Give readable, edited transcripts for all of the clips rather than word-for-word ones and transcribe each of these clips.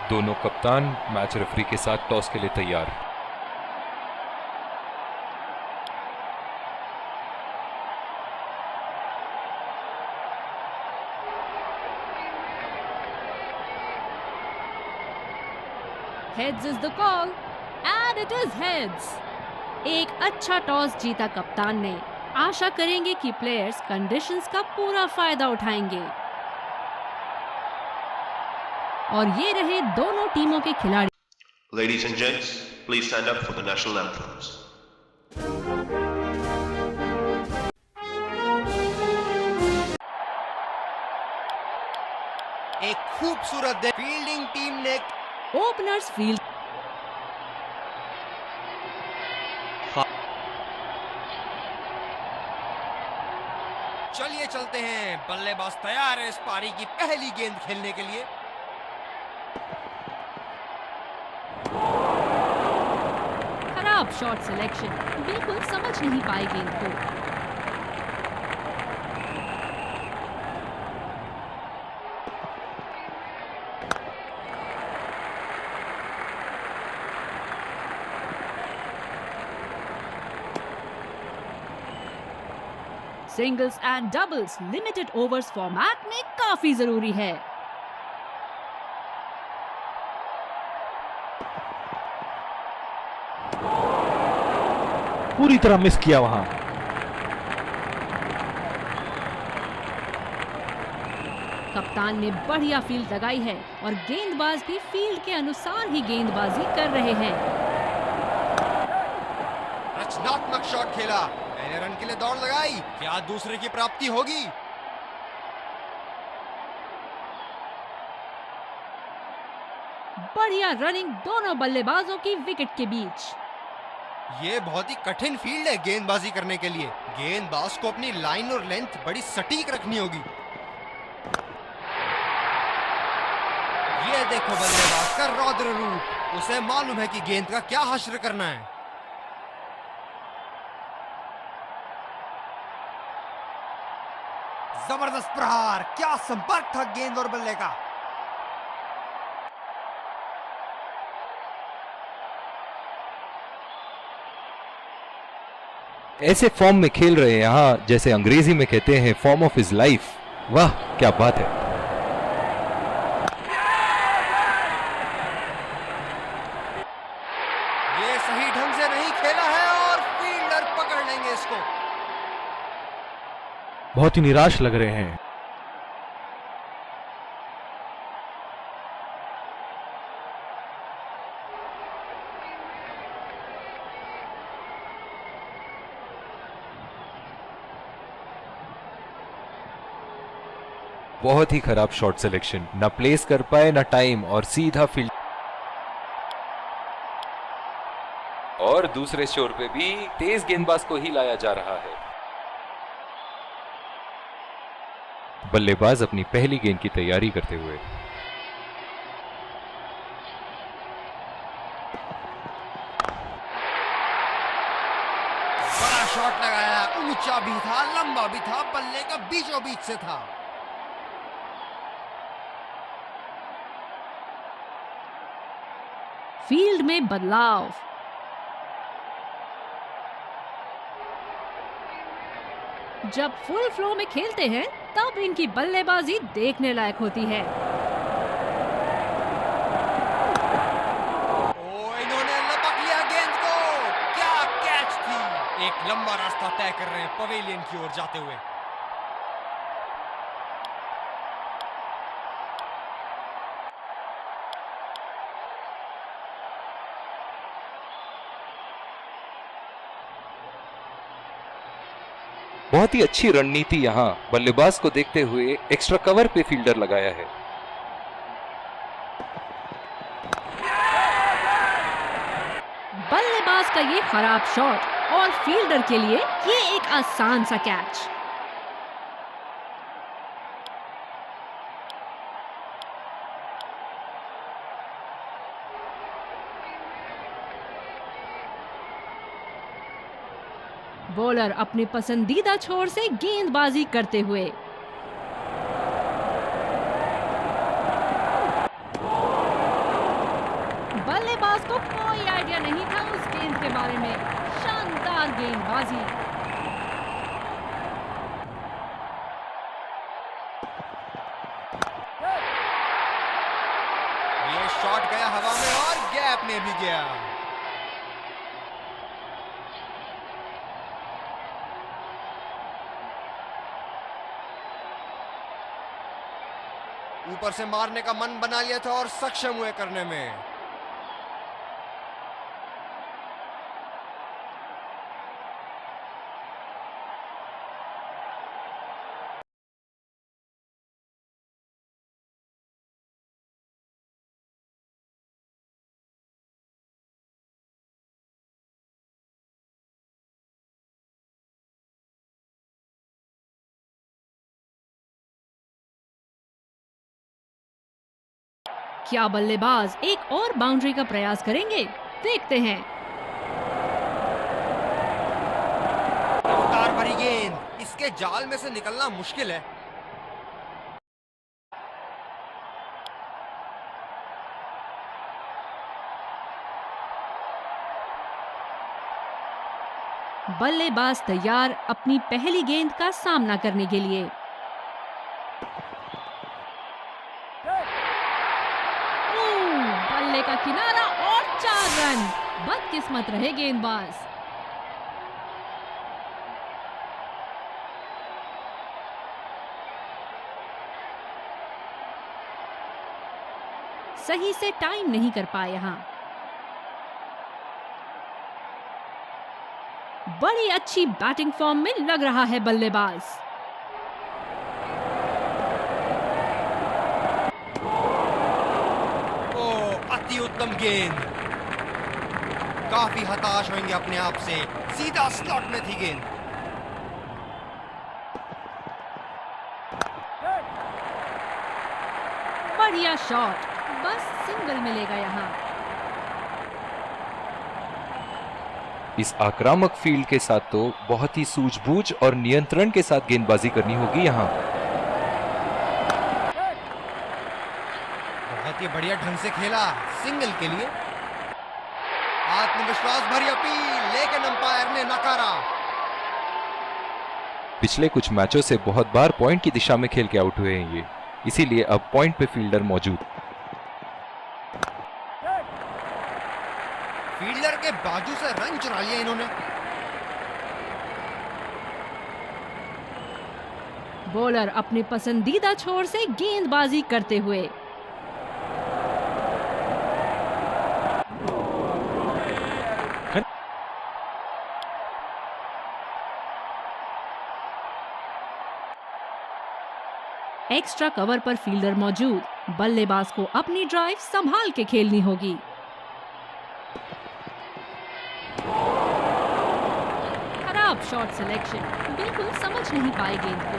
दोनों कप्तान match referee के साथ टॉस के लिए तैयार। Heads is the call and it is heads. एक अच्छा टॉस जीता कप्तान ने। आशा करेंगे कि प्लेयर्स कंडीशंस का पूरा फायदा उठाएंगे। और ये रहे दोनों टीमों के खिलाड़ी। Ladies and gents, please stand up for the national anthems. एक खूबसूरत फील्डिंग टीम ने ओपनर्स फील्ड चलिए चलते हैं। बल्लेबाज तैयार है इस पारी की पहली गेंद खेलने के लिए। खराब शॉट सिलेक्शन, बिल्कुल समझ नहीं पाई गेंद को। Singles and doubles limited overs format में काफी जरूरी है। पूरी तरह मिस किया वहां। कप्तान ने बढ़िया फील्ड लगाई है और गेंदबाज भी फील्ड के अनुसार ही गेंदबाजी कर रहे हैं। रचनात्मक शॉट खेला, पहले रन के लिए दौड़ लगाई, क्या दूसरे की प्राप्ति होगी? बढ़िया रनिंग दोनों बल्लेबाजों की विकेट के बीच। ये बहुत ही कठिन फील्ड है गेंदबाजी करने के लिए। गेंदबाज को अपनी लाइन और लेंथ बड़ी सटीक रखनी होगी। ये देखो बल्लेबाज का रौद्र रूप, उसे मालूम है कि गेंद का क्या हश्र करना है। जबरदस्त प्रहार, क्या संपर्क था गेंद और बल्ले का। ऐसे फॉर्म में खेल रहे हैं यहाँ, जैसे अंग्रेजी में कहते हैं फॉर्म ऑफ हिज लाइफ। वाह क्या बात है। ये सही ढंग से नहीं खेला है और फील्डर पकड़ लेंगे इसको। बहुत ही निराश लग रहे हैं। बहुत ही खराब शॉट सिलेक्शन, ना प्लेस कर पाए ना टाइम, और सीधा फील्ड। और दूसरे शोर पे भी तेज गेंदबाज को ही लाया जा रहा है। बल्लेबाज अपनी पहली गेंद की तैयारी करते हुए। बड़ा शॉट लगाया, ऊंचा भी था, लंबा भी था, बल्ले का बीचों बीच से था। फील्ड में बदलाव। जब फुल फ्लो में खेलते हैं तब इनकी बल्लेबाजी देखने लायक होती है। इन्होंने लपक लिया गेंद को, क्या कैच थी। एक लंबा रास्ता तय कर रहे हैं पवेलियन की ओर जाते हुए। बहुत ही अच्छी रणनीति यहाँ, बल्लेबाज को देखते हुए एक्स्ट्रा कवर पे फील्डर लगाया है। बल्लेबाज का ये खराब शॉट और फील्डर के लिए ये एक आसान सा कैच। बॉलर अपने पसंदीदा छोर से गेंदबाजी करते हुए। उसको कोई आइडिया नहीं था उस गेंद के बारे में। शानदार गेंदबाजी। ये शॉट गया हवा में और गैप में भी गया। ऊपर से मारने का मन बना लिया था और सक्षम हुए करने में। क्या बल्लेबाज एक और बाउंड्री का प्रयास करेंगे? देखते हैं। रफ्तार भरी गेंद, इसके जाल में से निकलना मुश्किल है। बल्लेबाज तैयार अपनी पहली गेंद का सामना करने के लिए। बल्ले का किनारा और 4 रन। बदकिस्मत रहे गेंदबाज। सही से टाइम नहीं कर पाए यहां। बड़ी अच्छी बैटिंग फॉर्म में लग रहा है बल्लेबाज। अति उत्तम गेंद। काफी हताश होंगे अपने आप से। सीधा स्लॉट में थी गेंद। बढ़िया शॉट, बस सिंगल मिलेगा यहां। इस आक्रामक फील्ड के साथ तो बहुत ही सूझबूझ और नियंत्रण के साथ गेंदबाजी करनी होगी यहाँ। बहुत ही बढ़िया ढंग से खेला सिंगल के लिए। आत्मविश्वास भरी अपील, लेकिन अंपायर ने नकारा। पिछले कुछ मैचों से बहुत बार पॉइंट की दिशा में खेल के आउट हुए हैं ये, इसीलिए अब पॉइंट पे फील्डर मौजूद। फील्डर के बाजू से रन चुरा लिया इन्होंने। बॉलर अपने पसंदीदा छोर से गेंदबाजी करते हुए। एक्स्ट्रा कवर पर फील्डर मौजूद। बल्लेबाज को अपनी ड्राइव संभाल के खेलनी होगी। खराब शॉट सिलेक्शन, बिल्कुल समझ नहीं पाए गेंद को।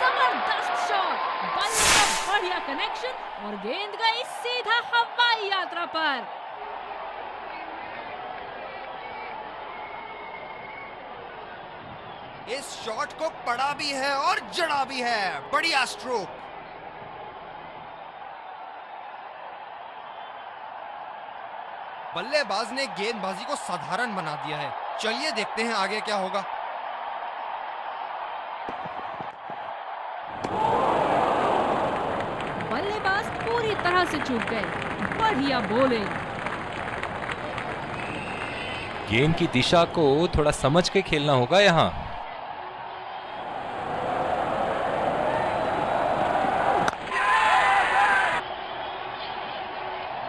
जबरदस्त शॉट, बल्ले का बढ़िया कनेक्शन और गेंद गई सीधा हवाई यात्रा पर। इस शॉट को पड़ा भी है और जड़ा भी है। बढ़िया स्ट्रोक। बल्लेबाज ने गेंदबाजी को साधारण बना दिया है। चलिए देखते हैं आगे क्या होगा। बल्लेबाज पूरी तरह से चूक गए। बढ़िया बॉलिंग। गेंद की दिशा को थोड़ा समझ के खेलना होगा यहाँ।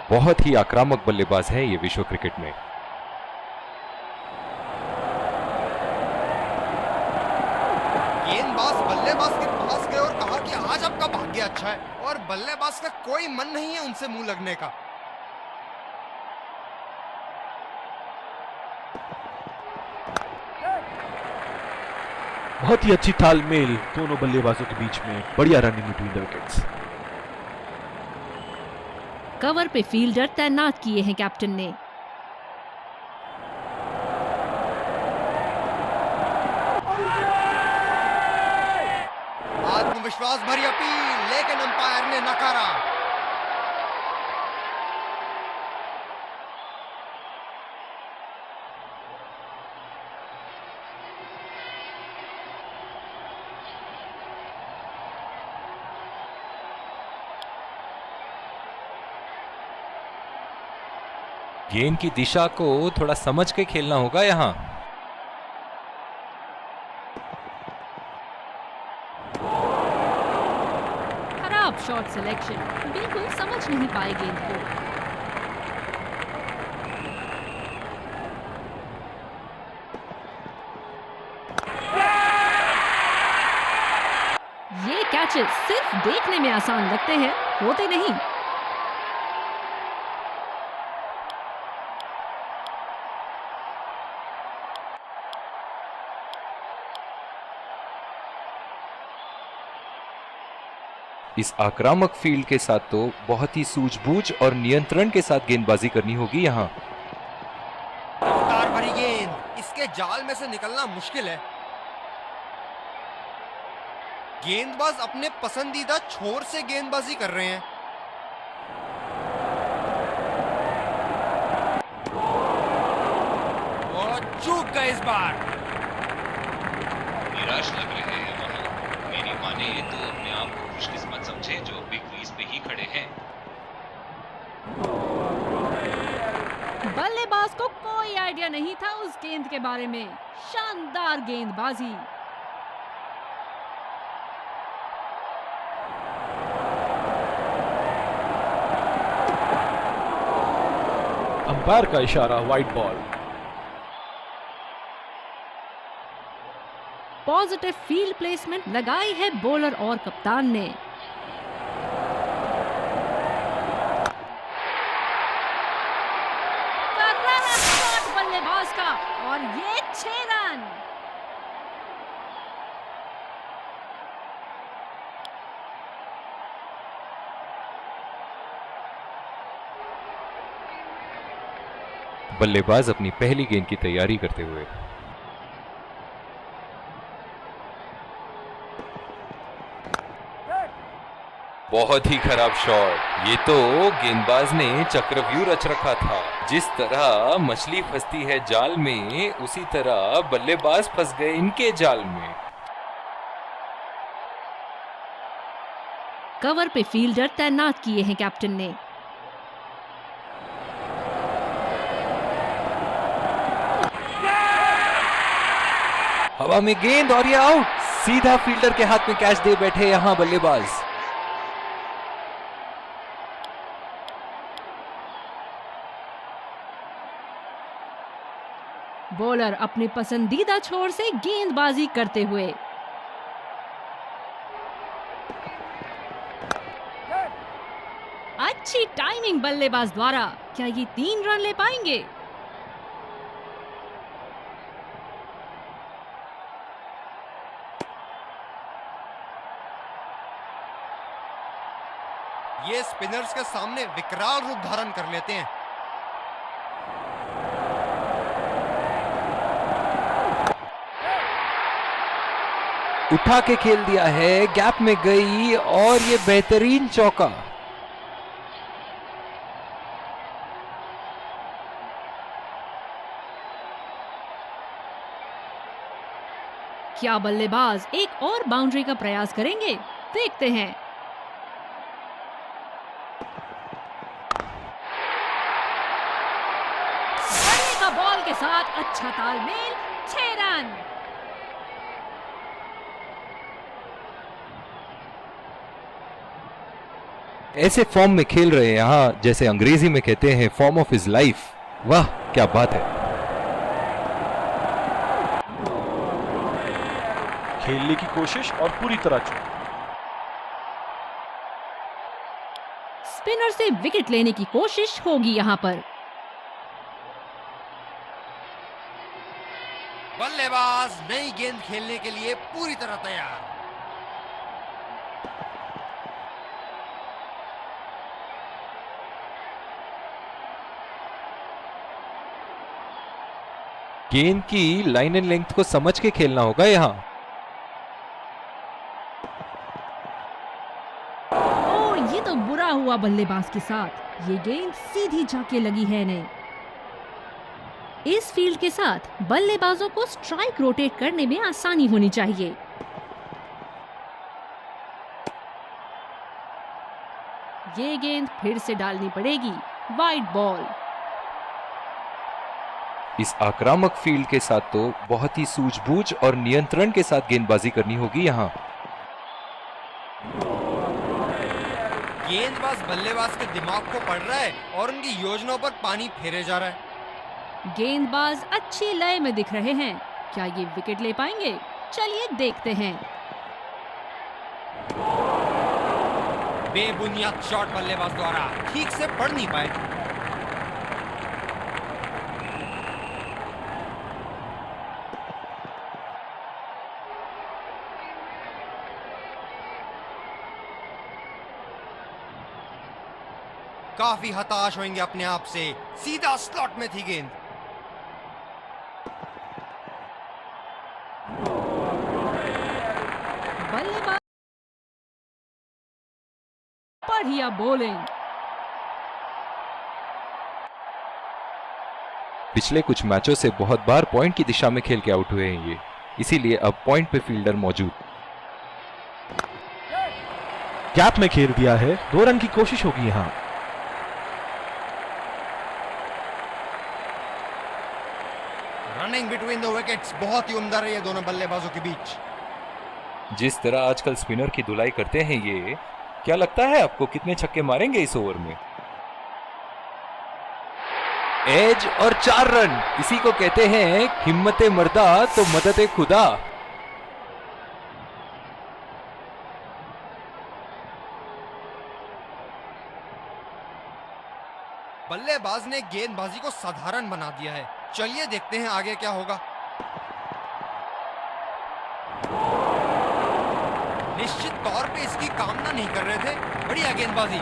बहुत ही आक्रामक बल्लेबाज है ये विश्व क्रिकेट में। गेंदबाज बल्लेबाज के पास गए और कहा कि आज आपका भाग्य अच्छा है, और बल्लेबाज का कोई मन नहीं है उनसे मुंह लगने का। बहुत ही अच्छी तालमेल दोनों बल्लेबाजों के बीच में। बढ़िया running between the wickets. Cover पे फील्डर तैनात किए हैं कैप्टन ने। विश्वास भरी अपील, लेकिन अंपायर ने नकारा। गेंद की दिशा को थोड़ा समझ के खेलना होगा यहाँ। खराब शॉट सिलेक्शन, बिल्कुल समझ नहीं पाए गेंद को। ये कैचेस सिर्फ देखने में आसान लगते हैं, होते नहीं। इस आक्रामक फील्ड के साथ तो बहुत ही सूझबूझ और नियंत्रण के साथ गेंदबाजी करनी होगी यहाँ। रफ्तार भरी गेंद, इसके जाल में से निकलना मुश्किल है। गेंदबाज अपने पसंदीदा छोर से गेंदबाजी कर रहे हैं। वो चूक गए इस बार। निराश लग रहे हैं वहाँ। मेरी माने तो अपने आप को खुशकिस्मत समझे जो बिग क्रीज पे ही खड़े हैं। बल्लेबाज को कोई आइडिया नहीं था उस गेंद के बारे में। शानदार गेंदबाजी। अंपायर का इशारा, wide ball. Positive field placement लगाई है बॉलर और कप्तान ने। करारा शॉट बल्लेबाज का, और ये 6 रन। बल्लेबाज अपनी पहली गेंद की तैयारी करते हुए। बहुत ही खराब शॉट। ये तो गेंदबाज ने चक्रव्यूह रच रखा था। जिस तरह मछली फंसती है जाल में, उसी तरह बल्लेबाज फंस गए इनके जाल में। कवर पे फील्डर तैनात किए हैं कैप्टन ने। हवा में गेंद और ये आउट। सीधा फील्डर के हाथ में कैच दे बैठे यहां बल्लेबाज। बॉलर अपने पसंदीदा छोर से गेंदबाजी करते हुए। अच्छी टाइमिंग बल्लेबाज द्वारा। क्या ये 3 रन ले पाएंगे? ये स्पिनर्स के सामने विकराल रूप धारण कर लेते हैं। उठा के खेल दिया है, गैप में गई और ये बेहतरीन चौका। क्या बल्लेबाज एक और बाउंड्री का प्रयास करेंगे? देखते हैं। बढ़ेगा बॉल के साथ अच्छा तालमेल। 6 रन। ऐसे फॉर्म में खेल रहे हैं यहाँ, जैसे अंग्रेजी में कहते हैं फॉर्म ऑफ हिज लाइफ। वाह क्या बात है। खेलने की कोशिश और पूरी तरह चूक। स्पिनर से विकेट लेने की कोशिश होगी यहां पर। बल्लेबाज नई गेंद खेलने के लिए पूरी तरह तैयार। गेंद की लाइन एंड लेंथ को समझ के खेलना होगा यहाँ। हुआ बल्लेबाज के साथ। ये गेंद सीधी जाके लगी है इन्हें। इस फील्ड के साथ बल्लेबाजों को स्ट्राइक रोटेट करने में आसानी होनी चाहिए। ये गेंद फिर से डालनी पड़ेगी, वाइड बॉल। इस आक्रामक फील्ड के साथ तो बहुत ही सूझबूझ और नियंत्रण के साथ गेंदबाजी करनी होगी यहाँ। गेंदबाज बल्लेबाज के दिमाग को पढ़ रहा है और उनकी योजनाओं पर पानी फेरे जा रहा है। गेंदबाज अच्छी लय में दिख रहे हैं। क्या ये विकेट ले पाएंगे? चलिए देखते हैं। बेबुनियाद शॉट बल्लेबाज द्वारा, ठीक से पढ़ नहीं पाए। काफी हताश होंगे अपने आप से। सीधा स्लॉट में थी गेंद। बल्लेबाज बढ़िया बॉलिंग। पिछले कुछ मैचों से बहुत बार पॉइंट की दिशा में खेल के आउट हुए हैं ये, इसीलिए अब पॉइंट पे फील्डर मौजूद। गैप में खेल दिया है, 2 रन की कोशिश होगी यहाँ। रनिंग बिटवीन द विकेट्स बहुत ही उम्दा रही है दोनों बल्लेबाजों के बीच। जिस तरह आजकल स्पिनर की धुलाई करते हैं ये, क्या लगता है आपको कितने छक्के मारेंगे इस ओवर में? एज और 4 रन, इसी को कहते हैं हिम्मते मर्दा तो मदद खुदा। बल्लेबाज ने गेंदबाजी को साधारण बना दिया है। चलिए देखते हैं आगे क्या होगा। निश्चित तौर पे इसकी कामना नहीं कर रहे थे। बढ़िया गेंदबाजी।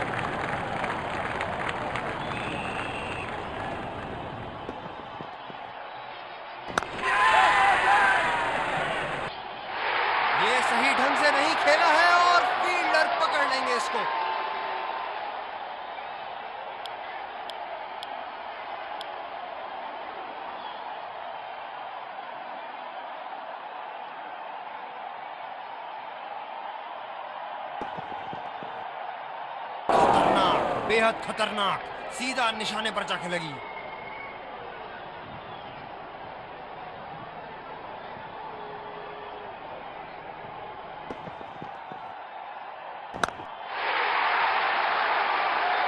ये सही ढंग से नहीं खेला है और फील्डर पकड़ लेंगे इसको। बेहद खतरनाक, सीधा निशाने पर जाके लगी।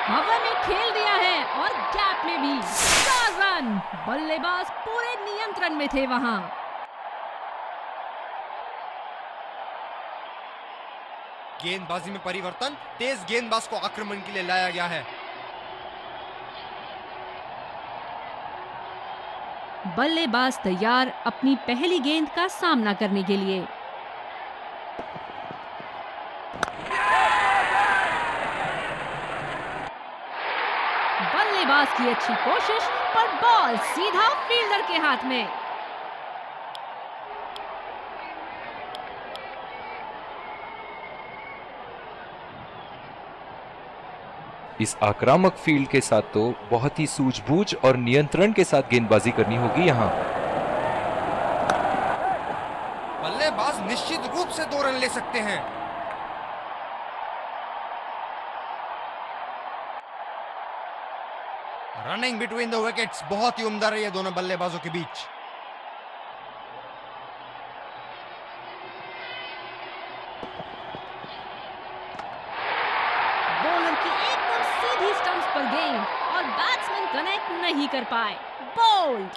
हवा में खेल दिया है और गैप में भी 4 रन। बल्लेबाज पूरे नियंत्रण में थे वहां। गेंदबाजी में परिवर्तन, तेज गेंदबाज को आक्रमण के लिए लाया गया है। बल्लेबाज तैयार अपनी पहली गेंद का सामना करने के लिए। बल्लेबाज की अच्छी कोशिश, पर बॉल सीधा फील्डर के हाथ में। इस आक्रामक फील्ड के साथ तो बहुत ही सूझबूझ और नियंत्रण के साथ गेंदबाजी करनी होगी यहाँ। बल्लेबाज निश्चित रूप से 2 रन ले सकते हैं। रनिंग बिटवीन द विकेट्स बहुत ही उम्दा रही है दोनों बल्लेबाजों के बीच। बॉलर की एकदम सीधी स्टंप्स पर गेंद और बैट्समैन कनेक्ट नहीं कर पाए। बोल्ड।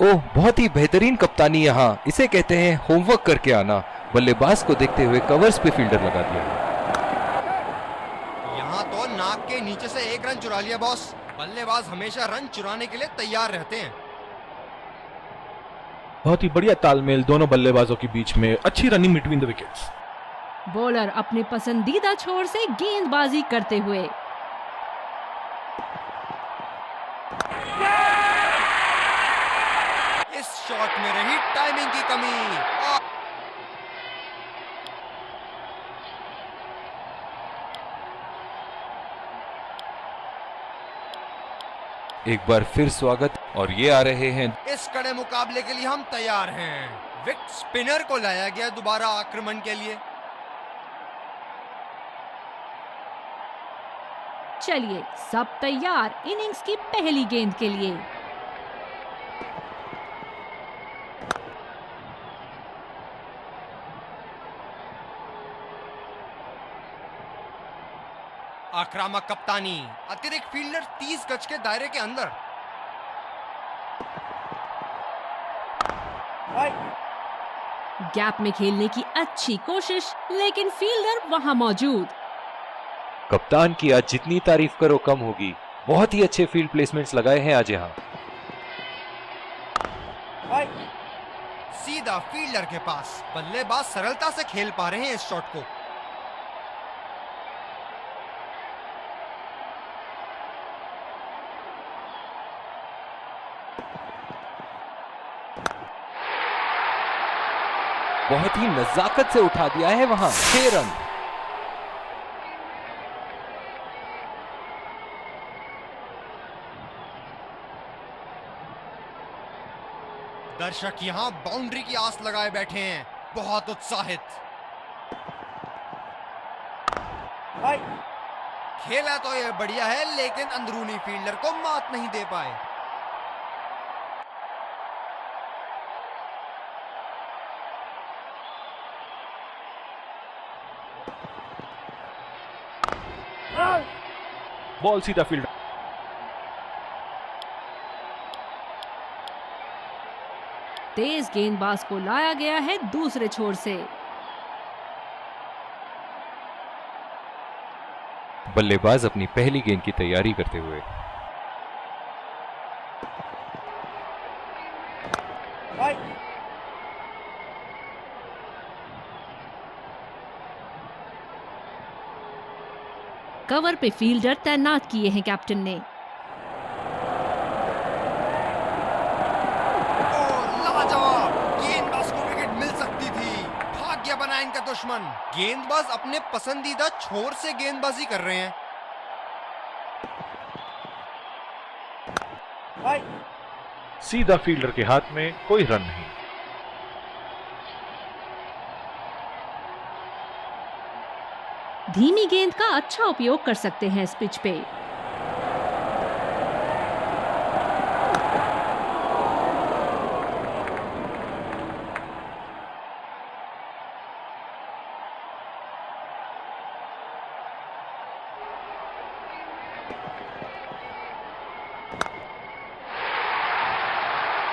ओह, बहुत ही बेहतरीन कप्तानी यहाँ, इसे कहते हैं होमवर्क करके आना। बल्लेबाज को देखते हुए कवर्स पे फील्डर लगा दिया। यहाँ तो नाक के नीचे से 1 रन चुरा लिया बॉस। बल्लेबाज हमेशा रन चुराने के लिए तैयार रहते हैं। बहुत ही बढ़िया तालमेल दोनों बल्लेबाजों के बीच में, अच्छी running between the wickets. Bowler अपने पसंदीदा छोर से गेंदबाजी करते हुए। इस शॉट में रही टाइमिंग की कमी। और एक बार फिर स्वागत, और ये आ रहे हैं इस कड़े मुकाबले के लिए हम तैयार हैं। विकेट स्पिनर को लाया गया दोबारा आक्रमण के लिए। चलिए सब तैयार इनिंग्स की पहली गेंद के लिए। आक्रामक कप्तानी, अतिरिक्त फील्डर 30 गज के दायरे के अंदर। गैप में खेलने की अच्छी कोशिश, लेकिन फील्डर वहां मौजूद। कप्तान की आज जितनी तारीफ करो कम होगी। बहुत ही अच्छे फील्ड प्लेसमेंट्स लगाए हैं आज यहाँ। सीधा फील्डर के पास, बल्लेबाज सरलता से खेल पा रहे हैं इस शॉट को। बहुत ही नजाकत से उठा दिया है वहां 6 रन। दर्शक यहां बाउंड्री की आस लगाए बैठे हैं, बहुत उत्साहित। खेला तो ये बढ़िया है, लेकिन अंदरूनी फील्डर को मात नहीं दे पाए। बॉल सीधा फील्ड। तेज गेंदबाज को लाया गया है दूसरे छोर से। बल्लेबाज अपनी पहली गेंद की तैयारी करते हुए। कवर पे फील्डर तैनात किए हैं कैप्टन ने। लाजवाब, गेंदबाज को विकेट मिल सकती थी। भाग्य बना इनका दुश्मन। गेंदबाज अपने पसंदीदा छोर से गेंदबाजी कर रहे हैं। सीधा फील्डर के हाथ में, कोई रन नहीं। धीमी गेंद का अच्छा उपयोग कर सकते हैं इस पिच पे।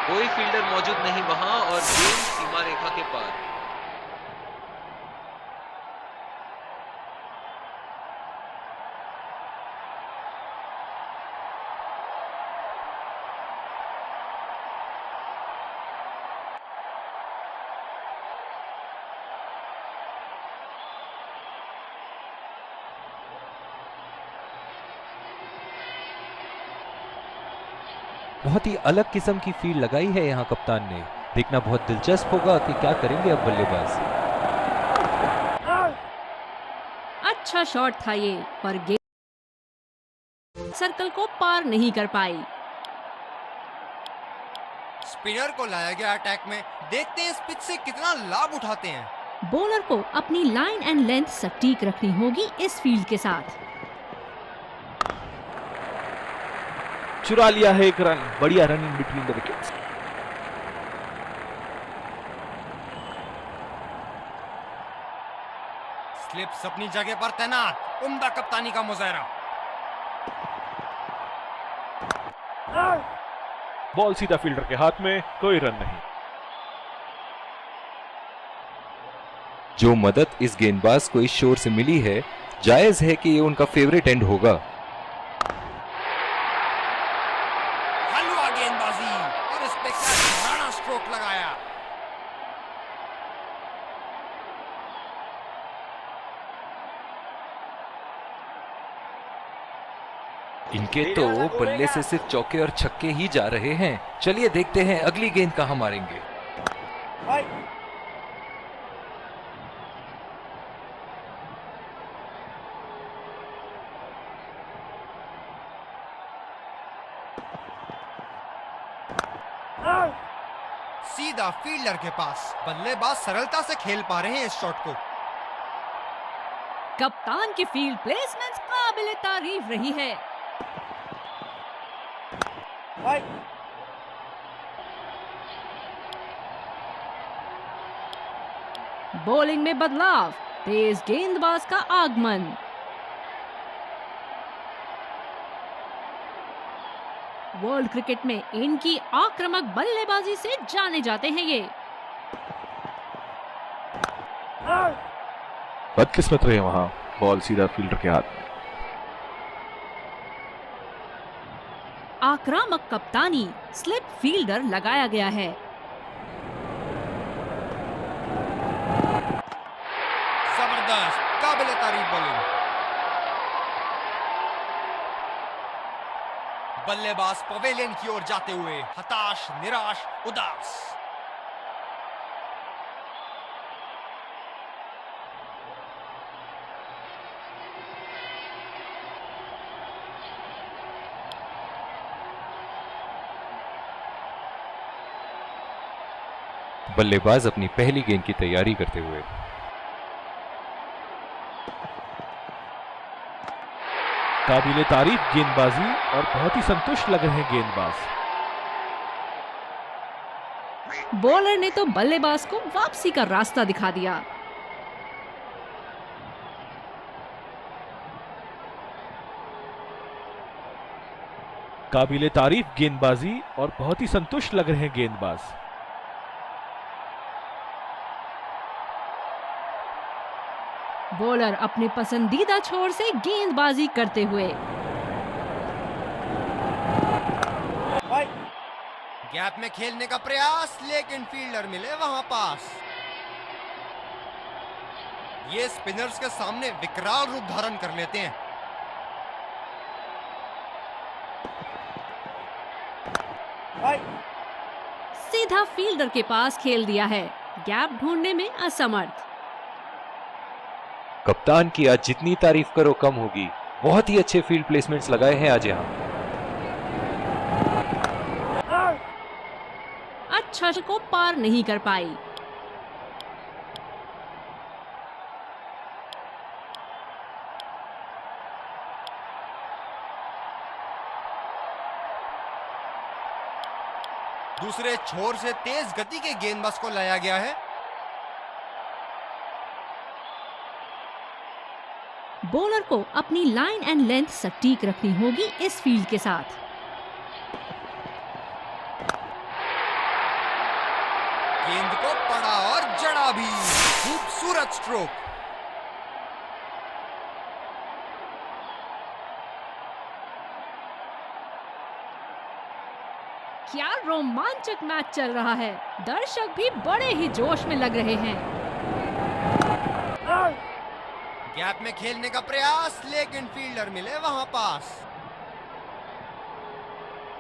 कोई फील्डर मौजूद नहीं वहां और गेंद सीमा रेखा के पार। बहुत ही अलग किस्म की फील्ड लगाई है यहाँ कप्तान ने। देखना बहुत दिलचस्प होगा कि क्या करेंगे अब बल्लेबाज। अच्छा शॉट था ये, पर गेंद सर्कल को पार नहीं कर पाई। स्पिनर को लाया गया अटैक में। देखते हैं इस पिच से कितना लाभ उठाते हैं। बॉलर को अपनी लाइन एंड लेंथ सटीक रखनी होगी इस फील्ड के साथ। चुरा लिया है एक रन। बढ़िया running between the wickets. Slips अपनी जगह पर तैनात। उम्दा कप्तानी का मुजाहरा। बॉल सीधा फील्डर के हाथ में, कोई रन नहीं। जो मदद इस गेंदबाज को इस शोर से मिली है, जायज है कि ये उनका फेवरेट एंड होगा। हलवा गेंदबाजी और इस पे क्या स्ट्रोक लगाया। इनके तो बल्ले से सिर्फ चौके और छक्के ही जा रहे हैं। चलिए देखते हैं अगली गेंद कहां मारेंगे। सीधा फील्डर के पास। बल्लेबाज सरलता से खेल पा रहे हैं इस शॉट को। कप्तान की फील्ड प्लेसमेंट काबिले तारीफ रही है। बॉलिंग में बदलाव, तेज गेंदबाज का आगमन। वर्ल्ड क्रिकेट में इनकी आक्रामक बल्लेबाजी से जाने जाते हैं ये। बदकिस्मत रहे वहां, बॉल सीधा फील्डर के हाथ में। आक्रामक कप्तानी, स्लिप फील्डर लगाया गया है। जबरदस्त, काबिले तारीफ बॉलिंग। बल्लेबाज पवेलियन की ओर जाते हुए हताश, निराश, उदास। बल्लेबाज अपनी पहली गेंद की तैयारी करते हुए। काबिले तारीफ गेंदबाजी और बहुत ही संतुष्ट लग रहे हैं गेंदबाज। बॉलर ने तो बल्लेबाज को वापसी का रास्ता दिखा दिया। काबिले तारीफ गेंदबाजी और बहुत ही संतुष्ट लग रहे हैं गेंदबाज। बॉलर अपने पसंदीदा छोर से गेंदबाजी करते हुए। गैप में खेलने का प्रयास, लेकिन फील्डर मिले वहां पास। ये स्पिनर्स के सामने विकराल रूप धारण कर लेते हैं। सीधा फील्डर के पास खेल दिया है, गैप ढूंढने में असमर्थ। कप्तान की आज जितनी तारीफ करो कम होगी। बहुत ही अच्छे फील्ड प्लेसमेंट्स लगाए हैं आज यहाँ। अच्छा को पार नहीं कर पाई। दूसरे छोर से तेज गति के गेंदबाज को लाया गया है। बॉलर को अपनी लाइन एंड लेंथ सटीक रखनी होगी इस फील्ड के साथ। गेंद को पड़ा और जड़ा भी। खूबसूरत स्ट्रोक। क्या रोमांचक मैच चल रहा है। दर्शक भी बड़े ही जोश में लग रहे हैं। गैप में खेलने का प्रयास, लेकिन फील्डर मिले वहां पास।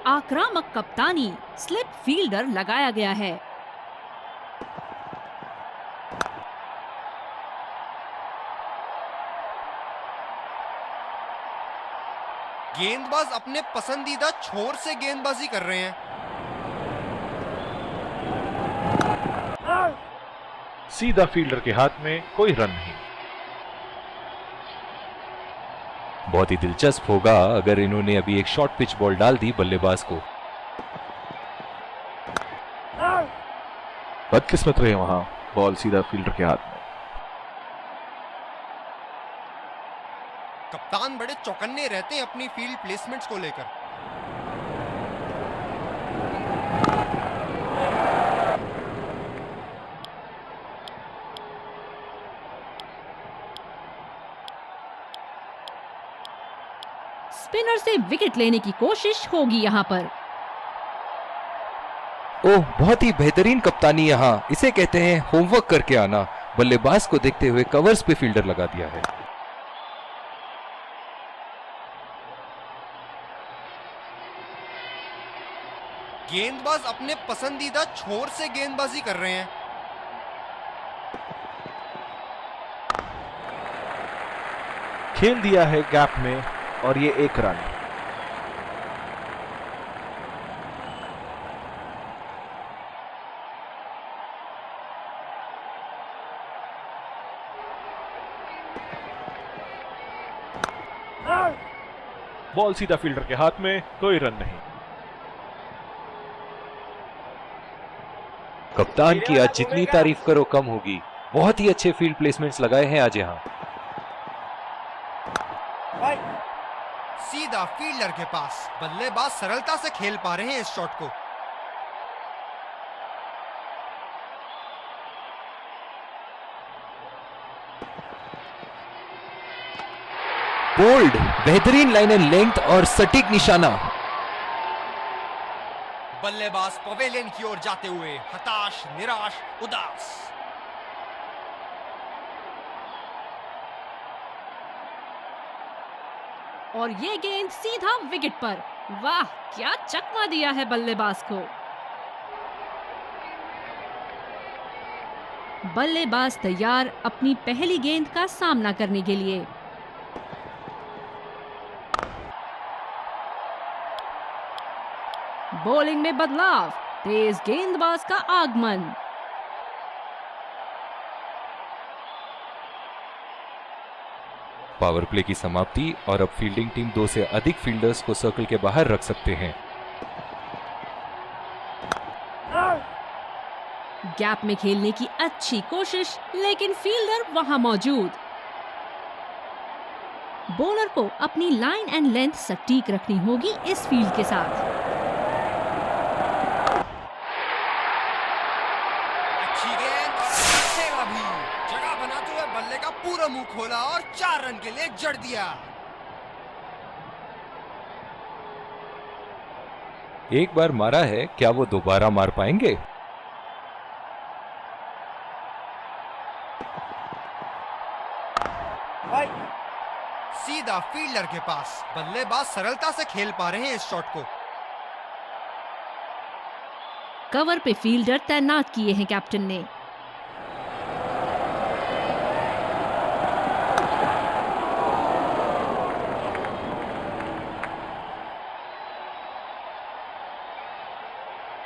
आक्रामक कप्तानी, स्लिप फील्डर लगाया गया है। गेंदबाज अपने पसंदीदा छोर से गेंदबाजी कर रहे हैं। सीधा फील्डर के हाथ में, कोई रन नहीं। बहुत ही दिलचस्प होगा अगर इन्होंने अभी एक शॉर्ट पिच बॉल डाल दी बल्लेबाज को। बदकिस्मत रहे वहां, बॉल सीधा फील्डर के हाथ में। कप्तान बड़े चौकन्ने रहते हैं अपनी फील्ड प्लेसमेंट्स को लेकर। स्पिनर से विकेट लेने की कोशिश होगी यहां पर। ओह, बहुत ही बेहतरीन कप्तानी यहाँ। इसे कहते हैं होमवर्क करके आना। बल्लेबाज को देखते हुए कवर्स पे फील्डर लगा दिया है। गेंदबाज अपने पसंदीदा छोर से गेंदबाजी कर रहे हैं। खेल दिया है गैप में और ये 1 रन। बॉल सीधा फील्डर के हाथ में, कोई रन नहीं। कप्तान की आज जितनी तारीफ करो कम होगी। बहुत ही अच्छे फील्ड प्लेसमेंट्स लगाए हैं आज यहाँ। सीधा फील्डर के पास, बल्लेबाज सरलता से खेल पा रहे हैं इस शॉट को। बोल्ड, बेहतरीन लाइन एंड लेंथ और सटीक निशाना। बल्लेबाज पवेलियन की ओर जाते हुए हताश, निराश, उदास। और ये गेंद सीधा विकेट पर। वाह, क्या चकमा दिया है बल्लेबाज को। बल्लेबाज तैयार अपनी पहली गेंद का सामना करने के लिए। बॉलिंग में बदलाव, तेज गेंदबाज का आगमन। पावर प्ले की समाप्ति और अब फील्डिंग टीम 2 से अधिक फील्डर्स को सर्कल के बाहर रख सकते हैं। गैप में खेलने की अच्छी कोशिश, लेकिन फील्डर वहां मौजूद। बॉलर को अपनी लाइन एंड लेंथ सटीक रखनी होगी इस फील्ड के साथ। अच्छी गेंद और अच्छा खेला भी। जगह बनाते हुए बल्ले का पूरा मुंह खोला और 4 रन के लिए जड़ दिया। एक बार मारा है, क्या वो दोबारा मार पाएंगे? सीधा फील्डर के पास, बल्लेबाज सरलता से खेल पा रहे हैं इस शॉट को। कवर पे फील्डर तैनात किए हैं कैप्टन ने।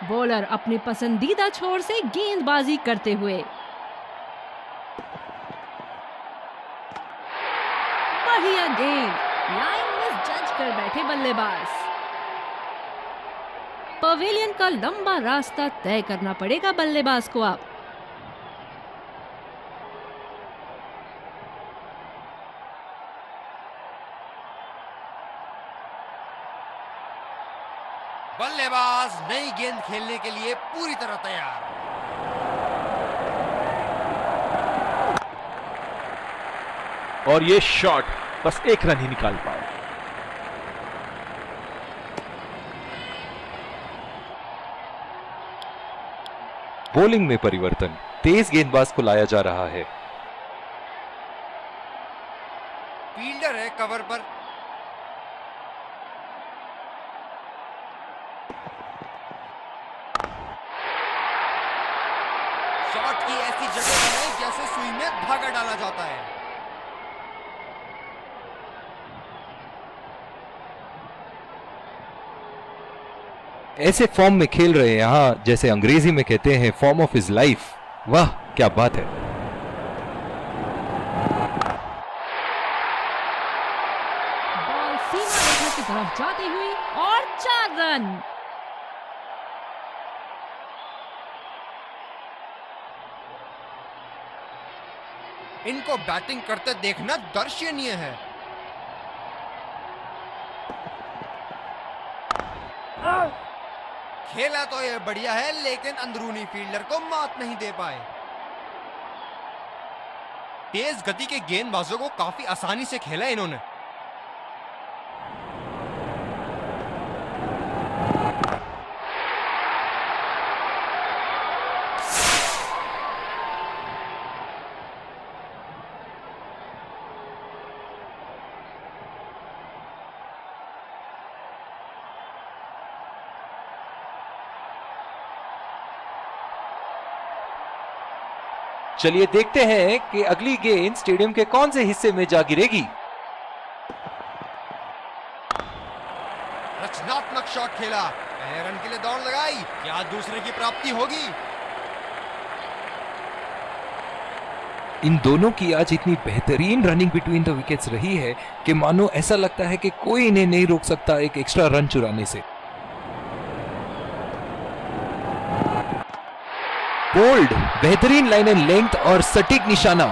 बॉलर अपने पसंदीदा छोर से गेंदबाजी करते हुए। बढ़िया गेंद, लाइन मिस जज कर बैठे बल्लेबाज। पवेलियन का लंबा रास्ता तय करना पड़ेगा बल्लेबाज को अब। बल्लेबाज नई गेंद खेलने के लिए पूरी तरह तैयार। और ये शॉट बस 1 रन ही निकाल पाए। बॉलिंग में परिवर्तन, तेज गेंदबाज को लाया जा रहा है। फील्डर है कवर पर। शॉट की ऐसी जगह बनाई जैसे सुई में धागा डाला जाता है। ऐसे फॉर्म में खेल रहे हैं यहाँ, जैसे अंग्रेजी में कहते हैं फॉर्म ऑफ हिज लाइफ। वाह, क्या बात है। बॉल सीमा रेखा की तरफ जाती हुई और 4 रन। इनको बैटिंग करते देखना दर्शनीय है। खेला तो ये बढ़िया है, लेकिन अंदरूनी फील्डर को मात नहीं दे पाए। तेज गति के गेंदबाजों को काफी आसानी से खेला इन्होंने। चलिए देखते हैं कि अगली गेंद स्टेडियम के कौन से हिस्से में जा गिरेगी। रचनात्मक शॉट खेला, पहले रन के लिए दौड़ लगाई, क्या दूसरे की प्राप्ति होगी? इन दोनों की आज इतनी बेहतरीन रनिंग बिटवीन द विकेट्स रही है कि मानो ऐसा लगता है कि कोई इन्हें नहीं रोक सकता एक एक्स्ट्रा रन चुराने से। बोल्ड, बेहतरीन लाइन एंड लेंथ और सटीक निशाना।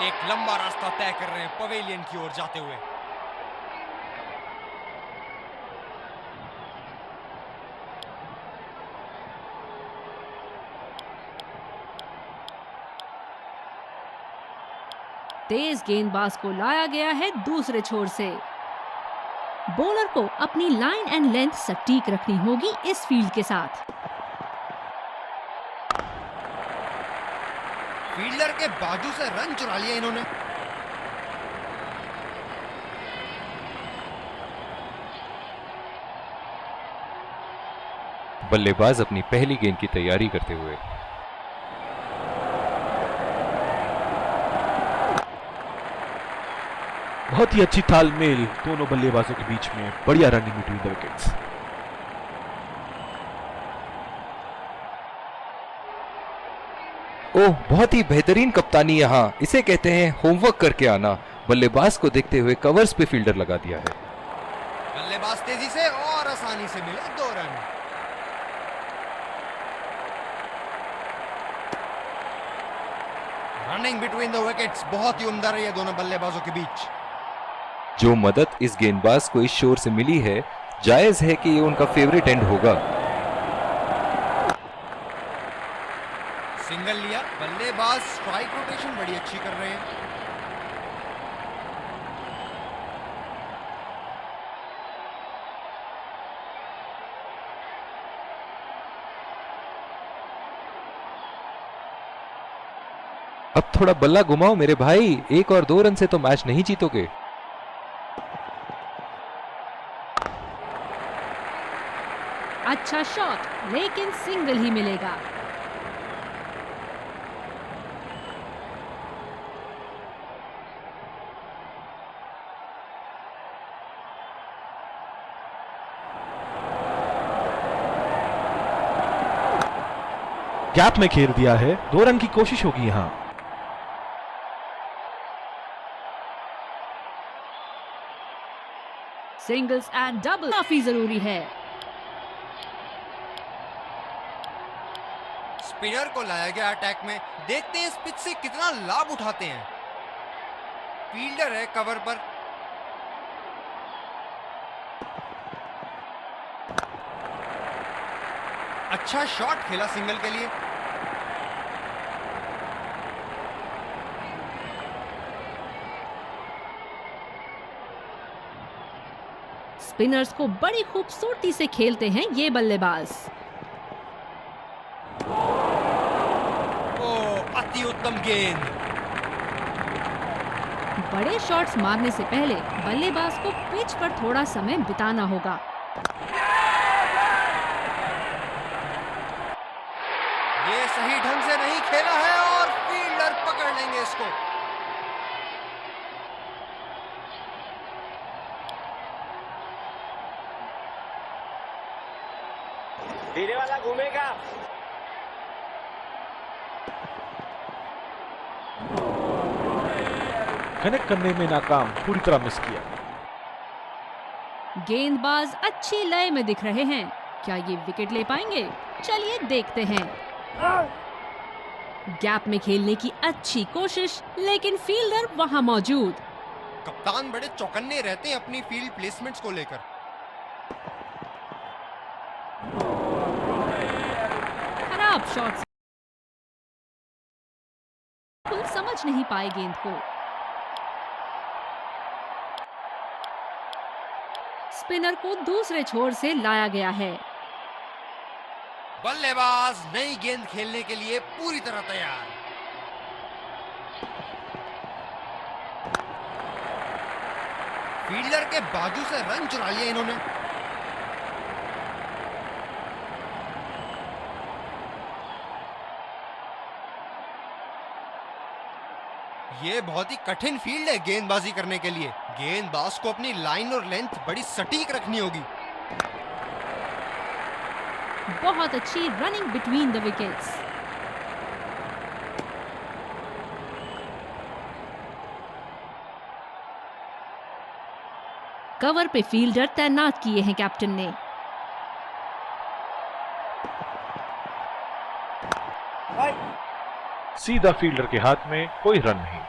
एक लंबा रास्ता तय कर रहे हैं पवेलियन की ओर जाते हुए। तेज गेंदबाज को लाया गया है दूसरे छोर से। बॉलर को अपनी लाइन एंड लेंथ सटीक रखनी होगी इस फील्ड के साथ। फील्डर के बाजू से रन चुरा लिया इन्होंने। बल्लेबाज अपनी पहली गेंद की तैयारी करते हुए। बहुत ही अच्छी तालमेल दोनों बल्लेबाजों के बीच में, बढ़िया रनिंग बिटवीन द विकेट्स। ओह, बहुत ही बेहतरीन कप्तानी यहाँ, इसे कहते हैं होमवर्क करके आना। बल्लेबाज को देखते हुए कवर्स पे फील्डर लगा दिया है। बल्लेबाज तेजी से और आसानी से मिले 2 run. Running between the wickets बहुत ही उम्दा रही है दोनों बल्लेबाजों के बीच। जो मदद इस गेंदबाज को इस शोर से मिली है, जायज है कि ये उनका फेवरेट एंड होगा। सिंगल लिया, बल्लेबाज स्ट्राइक रोटेशन बड़ी अच्छी कर रहे हैं। अब थोड़ा बल्ला घुमाओ मेरे भाई, 1 और 2 रन से तो मैच नहीं जीतोगे। अच्छा शॉट, लेकिन सिंगल ही मिलेगा। गैप में घेर दिया है, 2 रन की कोशिश होगी यहां। सिंगल्स एंड डबल काफी जरूरी है। स्पिनर को लाया गया अटैक में, देखते हैं इस पिच से कितना लाभ उठाते हैं। फील्डर है कवर पर। अच्छा शॉट खेला सिंगल के लिए। स्पिनर्स को बड़ी खूबसूरती से खेलते हैं ये बल्लेबाज। अति उत्तम गेंद। बड़े शॉट्स मारने से पहले बल्लेबाज को पिच पर थोड़ा समय बिताना होगा। ये सही ढंग से नहीं खेला है और फील्डर पकड़ लेंगे इसको। धीरे वाला घूमेगा। कनेक्ट करने में नाकाम, पूरी तरह मिस किया। गेंदबाज अच्छी लय में दिख रहे हैं, क्या ये विकेट ले पाएंगे? चलिए देखते हैं। गैप में खेलने की अच्छी कोशिश, लेकिन फील्डर वहां मौजूद। कप्तान बड़े चौकन्ने रहते हैं अपनी फील्ड प्लेसमेंट्स को लेकर। खराब शॉट, समझ नहीं पाए गेंद को। स्पिनर को दूसरे छोर से लाया गया है। बल्लेबाज नई गेंद खेलने के लिए पूरी तरह तैयार। फील्डर के बाजू से रन चुरा लिया इन्होंने। ये बहुत ही कठिन फील्ड है गेंदबाजी करने के लिए। गेंदबाज को अपनी लाइन और लेंथ बड़ी सटीक रखनी होगी। बहुत अच्छी running between the wickets. Cover पे फील्डर तैनात किए हैं कैप्टन ने। सीधा फील्डर के हाथ में, कोई रन नहीं।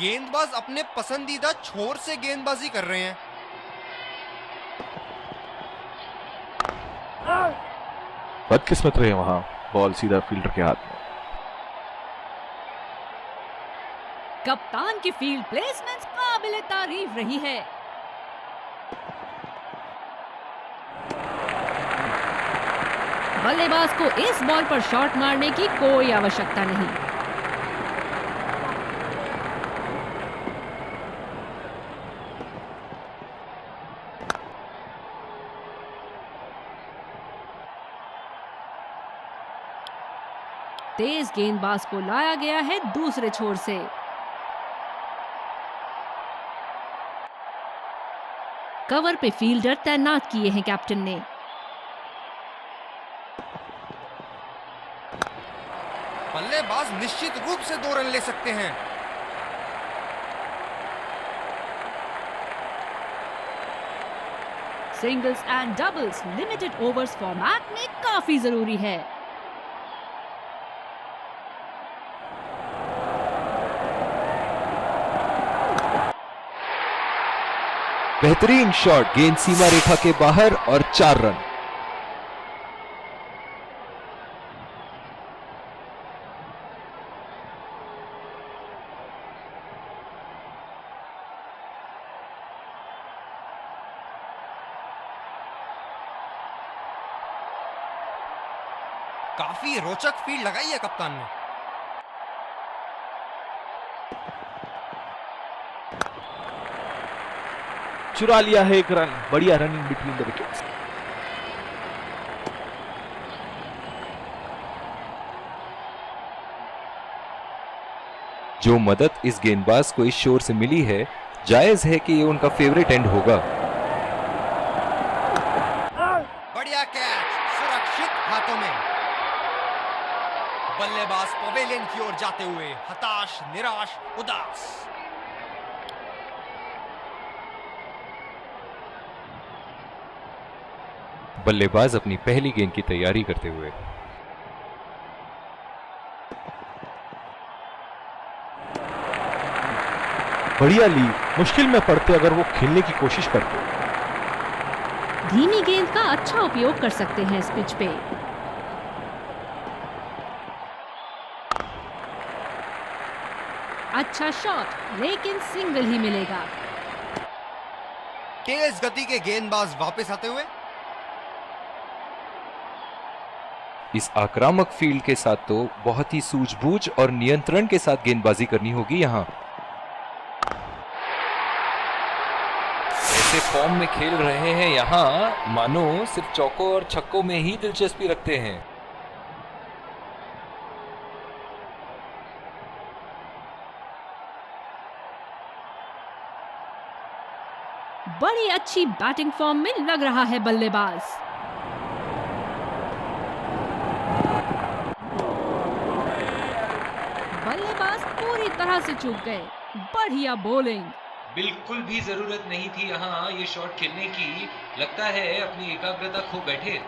गेंदबाज अपने पसंदीदा छोर से गेंदबाजी कर रहे हैं। बदकिस्मत रहे वहां, बॉल सीधा फील्डर के हाथ में। कप्तान की फील्ड प्लेसमेंट काबिले तारीफ रही है। बल्लेबाज को इस बॉल पर शॉट मारने की कोई आवश्यकता नहीं। तेज गेंदबाज को लाया गया है दूसरे छोर से। कवर पे फील्डर तैनात किए हैं कैप्टन ने। बल्लेबाज निश्चित रूप से 2 रन ले सकते हैं। Singles and doubles limited overs format में काफी जरूरी है। बेहतरीन शॉट, गेंद सीमा रेखा के बाहर और 4 रन। काफी रोचक फील्ड लगाई है कप्तान ने। चुरा लिया है 1 रन। बढ़िया रनिंग बिटवीन द विकेट्स। जो मदद इस गेंदबाज को इस शोर से मिली है, जायज है कि ये उनका फेवरेट एंड होगा। बढ़िया कैच, सुरक्षित हाथों में। बल्लेबाज पवेलियन की ओर जाते हुए हताश, निराश, उदास। बल्लेबाज अपनी पहली गेंद की तैयारी करते हुए। बढ़िया ली, मुश्किल में पड़ते अगर वो खेलने की कोशिश करते। धीमी गेंद का अच्छा उपयोग कर सकते हैं इस पिच पे। अच्छा शॉट, लेकिन सिंगल ही मिलेगा। तेज गति के गेंदबाज वापस आते हुए। इस आक्रामक फील्ड के साथ तो बहुत ही सूझबूझ और नियंत्रण के साथ गेंदबाजी करनी होगी यहां। ऐसे फॉर्म में खेल रहे हैं यहां, मानो सिर्फ चौकों और छक्कों में ही दिलचस्पी रखते हैं। बड़ी अच्छी बैटिंग फॉर्म में लग रहा है बल्लेबाज। बल्लेबाज पूरी तरह से चूक गए। बढ़िया बॉलिंग। बिल्कुल भी जरूरत नहीं थी यहाँ ये शॉट खेलने की। लगता है अपनी एकाग्रता खो बैठे।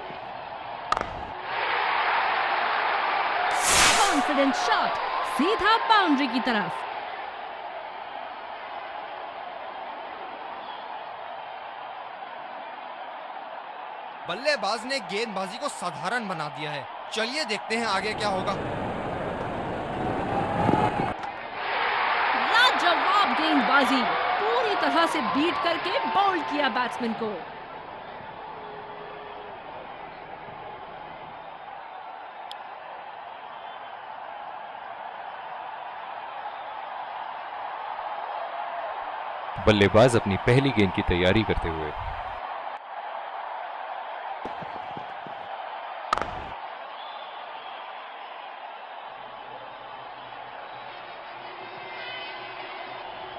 कॉन्फिडेंट शॉट, सीधा बाउंड्री की तरफ। बल्लेबाज ने गेंदबाजी को साधारण बना दिया है। चलिए देखते हैं आगे क्या होगा। लाजवाब गेंदबाजी, पूरी तरह से बीट करके बाउंड किया बैट्समैन को। बल्लेबाज अपनी पहली गेंद की तैयारी करते हुए।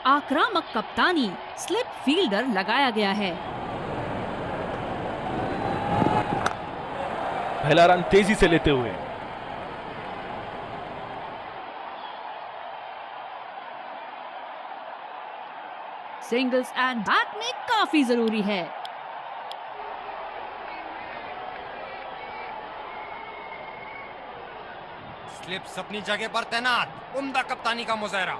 आक्रामक कप्तानी, स्लिप फील्डर लगाया गया है। पहला रन तेजी से लेते हुए सिंगल्स एंड बैट में काफी जरूरी है। स्लिप्स अपनी जगह पर तैनात, उम्दा कप्तानी का मुजाहरा।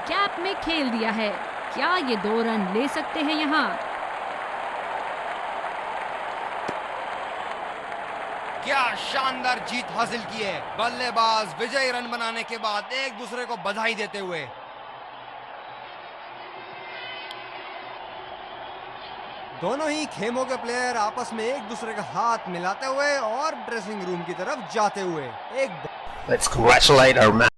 गैप में खेल दिया है, क्या ये 2 रन ले सकते हैं यहाँ? क्या शानदार जीत हासिल की है। बल्लेबाज विजयी रन बनाने के बाद एक दूसरे को बधाई देते हुए। दोनों ही खेमों के प्लेयर आपस में एक दूसरे का हाथ मिलाते हुए और ड्रेसिंग रूम की तरफ जाते हुए एक Let's congratulate our man.